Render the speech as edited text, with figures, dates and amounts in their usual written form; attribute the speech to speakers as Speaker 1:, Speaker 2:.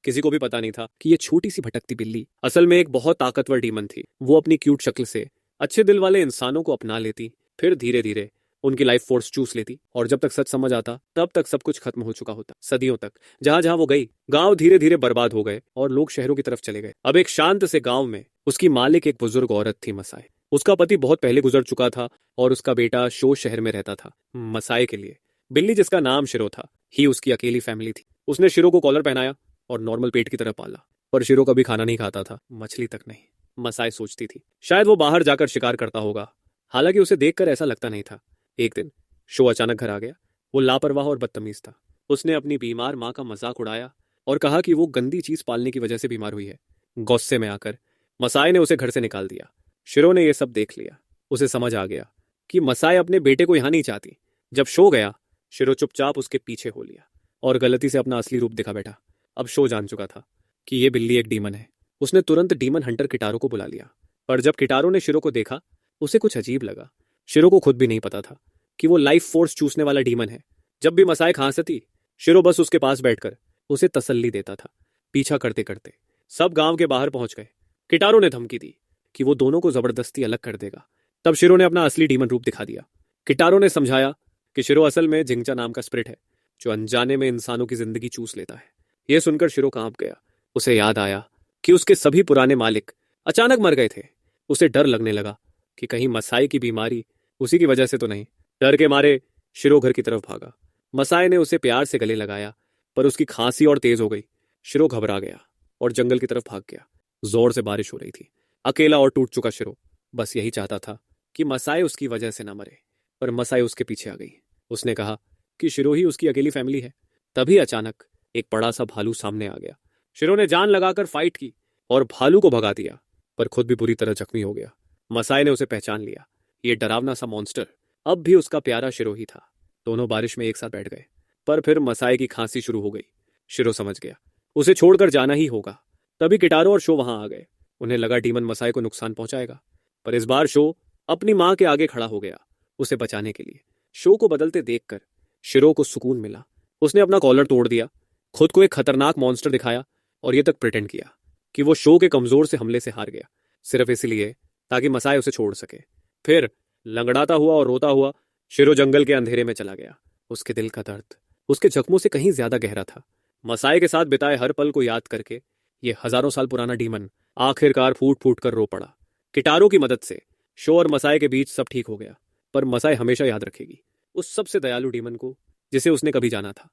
Speaker 1: किसी को भी पता नहीं था कि ये छोटी सी भटकती बिल्ली असल में एक बहुत ताकतवर डीमन थी। वो अपनी क्यूट शक्ल से अच्छे दिल वाले इंसानों को अपना लेती, फिर धीरे धीरे उनकी लाइफ फोर्स चूस लेती, और जब तक सच समझ आता तब तक सब कुछ खत्म हो चुका होता। सदियों तक जहां जहां वो गई, गांव धीरे धीरे बर्बाद हो गए और लोग शहरों की तरफ चले गए। अब एक शांत से गांव में उसकी मालिक एक बुजुर्ग औरत थी, मसाए। उसका पति बहुत पहले गुजर चुका था और उसका बेटा शो शहर में रहता था। मसाए के लिए बिल्ली, जिसका नाम शिरो था, ही उसकी अकेली फैमिली थी। उसने शिरो को कॉलर पहनाया और नॉर्मल पेट की तरह पाला, पर शिरो कभी खाना नहीं खाता था, मछली तक नहीं। मसाए सोचती थी शायद वो बाहर जाकर शिकार करता होगा, हालांकि उसे देखकर ऐसा लगता नहीं था। एक दिन शो अचानक घर आ गया। वो लापरवाह और बदतमीज था। उसने अपनी बीमार माँ का मजाक उड़ाया और कहा कि वो गंदी चीज पालने की वजह से बीमार हुई है। गुस्से में आकर मसाए ने उसे घर से निकाल दिया। शिरो ने यह सब देख लिया। उसे समझ आ गया कि मसाए अपने बेटे को यहां नहीं चाहती। जब शो गया, शिरो चुपचाप उसके पीछे हो लिया और गलती से अपना असली रूप दिखा बैठा। अब शो जान चुका था कि यह बिल्ली एक डीमन है। उसने तुरंत डीमन हंटर किटारो को बुला लिया, पर जब किटारो ने शिरो को देखा, उसे कुछ अजीब लगा। शिरो को खुद भी नहीं पता था कि वो लाइफ फोर्स चूसने वाला डीमन है। जब भी मसाए खांसती, शिरो बस उसके पास बैठकर उसे तसल्ली देता था। पीछा करते करते सब गांव के बाहर पहुंच गए। किटारो ने धमकी दी कि वो दोनों को जबरदस्ती अलग कर देगा। तब शिरो ने अपना असली डीमन रूप दिखा दिया। किटारो ने समझाया कि शिरो असल में जिंगचा नाम का स्पिरिट है, जो अनजाने में इंसानों की जिंदगी चूस लेता है। यह सुनकर शिरो कांप गया। उसे याद आया कि उसके सभी पुराने मालिक अचानक मर गए थे। उसे डर लगने लगा कि कहीं मसाए की बीमारी उसी की वजह से तो नहीं। डर के मारे शिरो घर की तरफ भागा। मसाए ने उसे प्यार से गले लगाया, पर उसकी खांसी और तेज हो गई। शिरो घबरा गया और जंगल की तरफ भाग गया। जोर से बारिश हो रही थी। अकेला और टूट चुका शिरो बस यही चाहता था कि मसाए उसकी वजह से न मरे, पर मसाए उसके पीछे आ गई। उसने कहा कि शिरो ही उसकी अकेली फैमिली है। तभी अचानक एक बड़ा सा भालू सामने आ गया। शिरो ने जान लगाकर फाइट की और भालू को भगा दिया, पर खुद भी बुरी तरह जख्मी हो गया। मसाए ने उसे पहचान लिया। ये डरावना सा मॉन्स्टर अब भी उसका प्यारा शिरो ही था। दोनों बारिश में एक साथ बैठ गए, पर फिर मसाए की खांसी शुरू हो गई। शिरो समझ गया उसे छोड़कर जाना ही होगा। तभी किटारो और शो वहां आ गए। उन्हें लगा डीमन मसाए को नुकसान पहुंचाएगा, पर इस बार शो अपनी मां के आगे खड़ा हो गया उसे बचाने के लिए। शो को बदलते देखकर शिरो को सुकून मिला। उसने अपना कॉलर तोड़ दिया, खुद को एक खतरनाक मॉन्स्टर दिखाया और ये तक प्रिटेंड किया कि वो शो के कमजोर से हमले से हार गया, सिर्फ इसलिए ताकि मसाए उसे छोड़ सके। फिर लंगड़ाता हुआ और रोता हुआ शिरो जंगल के अंधेरे में चला गया। उसके दिल का दर्द उसके जख्मों से कहीं ज्यादा गहरा था। मसाए के साथ बिताए हर पल को याद करके ये हजारों साल पुराना डीमन आखिरकार फूट फूट कर रो पड़ा। किटारो की मदद से शो और मसाए के बीच सब ठीक हो गया, पर मसाए हमेशा याद रखेगी उस सबसे दयालु डीमन को जिसे उसने कभी जाना था।